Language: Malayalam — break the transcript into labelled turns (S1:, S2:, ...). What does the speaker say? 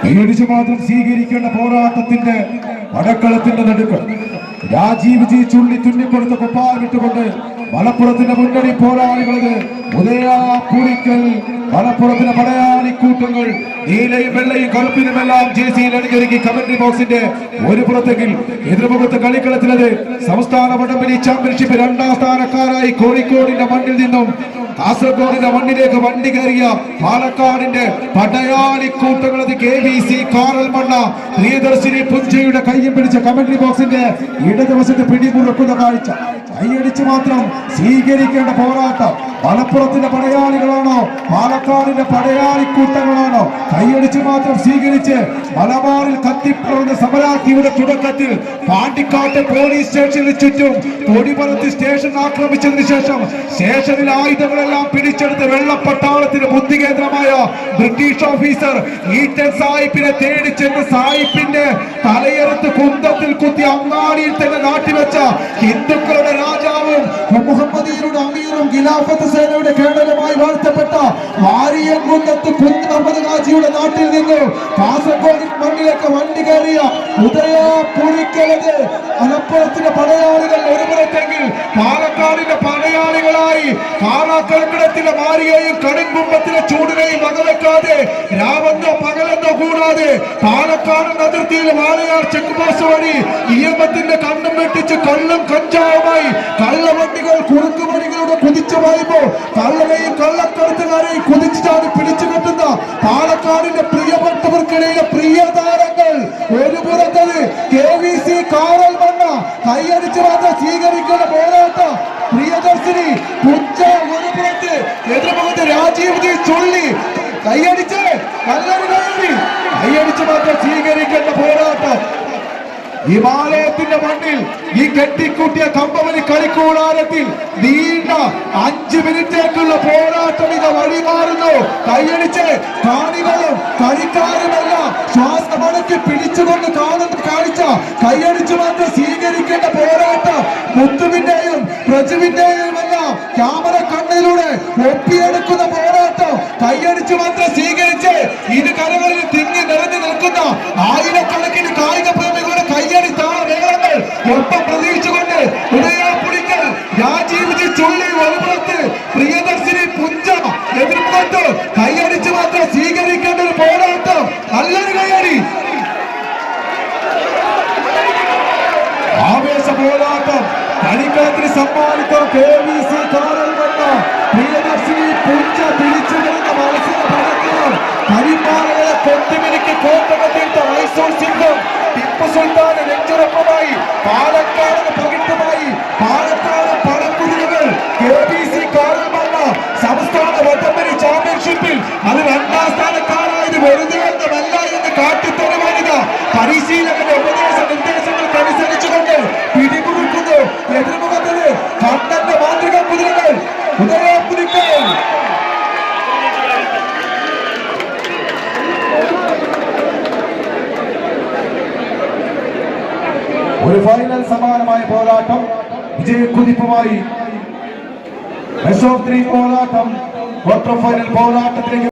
S1: പേടിച്ചു മാത്രം സ്വീകരിക്കേണ്ട പോരാട്ടത്തിന്റെ പടക്കളത്തിന്റെ നടുക്കൾ രാജീവ് ജി ചുള്ളി തുന്നിക്കൊടുത്ത കുപ്പായിട്ടുകൊണ്ട് മലപ്പുറത്തിന്റെ മുന്നണി പോരാളികളത് ഉദയ പുളിക്കൽ മലപ്പുറത്തിന്റെ പടയാളി കൂട്ടങ്ങൾ നീലയും വെള്ളയും കറുപ്പിനുമെല്ലാം ജേസിയിൽ അണിഞ്ഞൊരുക്കി കമന്ററി ബോക്സിന്റെ ഒരു പുറത്തെങ്കിൽ എതിർമുഖത്ത് കളിക്കളത്തിലത് സംസ്ഥാന വടംവലി ചാമ്പ്യൻഷിപ്പ് 2ാം സ്ഥാനക്കാരായി കോഴിക്കോടിന്റെ മണ്ണിൽ നിന്നും കാസർഗോഡിന്റെ മണ്ണിലേക്ക് വണ്ടി കയറിയ പാലക്കാടിന്റെ പടയാളി കൂട്ടങ്ങളത് KVC കാറൽ മണ്ണ പ്രിയദർശിനി പുഞ്ചയുടെ കയ്യും പിടിച്ച കമന്ററി ബോക്സിന്റെ ഇടതുവശത്ത് പിടിമുറുക്കുന്ന കാഴ്ച കൈയടിച്ച് മാത്രം സ്വീകരിക്കേണ്ട പോരാട്ടം മലപ്പുറത്തിന്റെ പടയാളികളാണോ പാലക്കാടിന്റെ പടയാളി കൂട്ടങ്ങളാണോ കൈയടിച്ച് മാത്രം സ്വീകരിച്ച് മലബാറിൽ കത്തിപ്പറന്ന സമരാഗ്നിയുടെ തുടക്കത്തിൽ പാണ്ടിക്കാട്ട് പോലീസ് സ്റ്റേഷനിൽ ചുറ്റും കൊടിമരത്ത് സ്റ്റേഷൻ ആക്രമിച്ചതിന് ശേഷം സ്റ്റേഷനിൽ ആയുധങ്ങളെല്ലാം പിടിച്ചെടുത്ത് വെള്ളപ്പട്ടാളത്തിന് ബുദ്ധി കേന്ദ്രമായ ബ്രിട്ടീഷ് ഓഫീസർ ഈറ്റൻ സാഹിബിനെ തേടി ചെന്ന് സാഹിബിന്റെ തലയെടുത്ത് കുന്തത്തിൽ കുത്തി അങ്ങാടിയിൽ തന്നെ നാട്ടിവെച്ച ഹിന്ദുക്കളുടെ രാജാവും മുഹമ്മദീയരുടെ അമീറും ഖിലാഫത്ത് സേനയുടെ കേണലുമായി വാഴ്ത്തപ്പെട്ട വാരിയംകുന്നത്ത് കുഞ്ഞ് മുഹമ്മദ് ഹാജിയുടെ നാട്ടിൽ നിന്ന് കാസർഗോഡ് മണ്ണിലേക്ക് വണ്ടി കയറിയ ഉദയ പുളിക്കലത് മലപ്പുറത്തിന്റെ പടയാളികൾ ഒരു പുറത്തെങ്കിൽ പാലക്കാടിന്റെ പടയാളികളായി കാണാക്കൽക്കിടത്തിലെ മാരിയെയും കടുംകുമ്പത്തിലെ ചൂടിനെയും വകവെക്കാതെ രാവെന്നോ പകലെന്നോ കൂടാതെ പാലക്കാട് അതിർത്തിയിൽ വാളയാർ ചെക്ക് പോസ്റ്റ് വഴി നിയമത്തിന്റെ കണ്ണും വെട്ടിച്ച് കള്ളും കഞ്ചാവുമായി കള്ളവണ്ടികൾ കുറുക്കുമണികളുടെ കുതിച്ചു പോയപ്പോ കള്ളനെയും കള്ളക്കടത്തുകാരെയും കുതിച്ചു ചാടി പിടിച്ചു കെട്ടുന്ന പാലക്കാടിന്റെ പ്രിയപ്പെട്ടവർക്കിടയിലെ പ്രിയ താരങ്ങൾ ഒരു പുറത്തത് KVC കാറൽ മണ്ണ കൈയടിച്ചു മാത്രം സ്വീകരിക്കുന്ന പോരാട്ടം പ്രിയദർശിനി പുഞ്ച ഒരു പുറത്ത് എതിർമുഖത്ത് രാജീവ് ജി ചുള്ളി കൈയടിച്ച് നല്ലൊരു കൈയടിച്ച് മാത്രം സ്വീകരിക്കേണ്ട പോരാട്ടം ഹിമാലയത്തിന്റെ മണ്ണിൽ ഈ കെട്ടിക്കൂട്ടിയ കമ്പവലി കളിക്കൂടാരത്തിൽ നീണ്ട 5 മിനിറ്റേക്കുള്ള പോരാട്ടം ഇത് വഴിമാറുന്നു കൈയടിച്ച് കാണികളും കളിക്കാരുമെല്ലാം ശ്വാസമടക്കി പിടിച്ചുകൊണ്ട് കാണുന്ന കാഴ്ച കൈയടിച്ചു മാത്രം സ്വീകരിക്കേണ്ട പോരാട്ടം മുത്തുവിന്റെയും പ്രജുവിന്റെയും എല്ലാം ക്യാമറ കണ്ണിലൂടെ ഒപ്പിയെടുക്കുന്ന പോരാട്ടം കൈയടിച്ചു മാത്രം സ്വീകരിച്ച് ഇത് കരകളിൽ തിങ്ങി നിറഞ്ഞു നിൽക്കുന്ന ആയിരക്കണക്കിന് കായിക പ്രേമികളുടെ കയ്യടി താളമേളങ്ങൾ ഒപ്പം പ്രതീക്ഷിച്ചുകൊണ്ട് ഉദയ പുളിക്കൽ രാജീവ് ജി ചുള്ളി വലുപ്പുറത്ത് പ്രിയദർശിനി പുഞ്ച എതിർമുഖത്ത് കൈയടിച്ച് മാത്രം സ്വീകരിക്കേണ്ട ഒരു പോരാട്ടം നല്ലൊരു കൈയടി ആവേശ പോരാട്ടം കളിക്കളത്തിന് സമ്മാനിച്ച KVC കാറൽ മണ്ണ പ്രിയദർശിനി പുഞ്ച പിടിച്ചു വരുന്ന മത്സര പടക്കം കരിമാലകളെ കൊട്ടിമിനിക്ക് കോട്ടകത്തീർത്ത മൈസൂർ സിംഹം ടിപ്പു സുൽത്താൻ നെഞ്ചുറപ്പുമായി പാലക്കാട് പകിട്ടുമായി പാലക്കാട് പടക്കുതിരകൾ KVC കാറൽ മണ്ണ സംസ്ഥാന വടംവലി ചാമ്പ്യൻഷിപ്പിൽ അത് 2ാം സ്ഥാനക്കാരായത് വെറുതെ എന്നല്ല എന്ന് കാട്ടിത്തരുവാനിക പരിശീലകന്റെ ഉപദേശ നിർദ്ദേശങ്ങൾക്കനുസരിച്ചുകൊണ്ട് പിടിമുറുക്കുന്നു എതിർമുഖത്തിന് കണ്ണന്റെ മാതൃക കുതിരകൾ ഉദയ പുലിക്കൽ ഒരു ഫൈനൽ സമാനമായ പോരാട്ടം വിജയക്കുതിപ്പുമായി ബെസ്റ്റ് ഓഫ് 3 പോരാട്ടം ക്വാർട്ടർ ഫൈനൽ പോരാട്ടത്തിലേക്ക്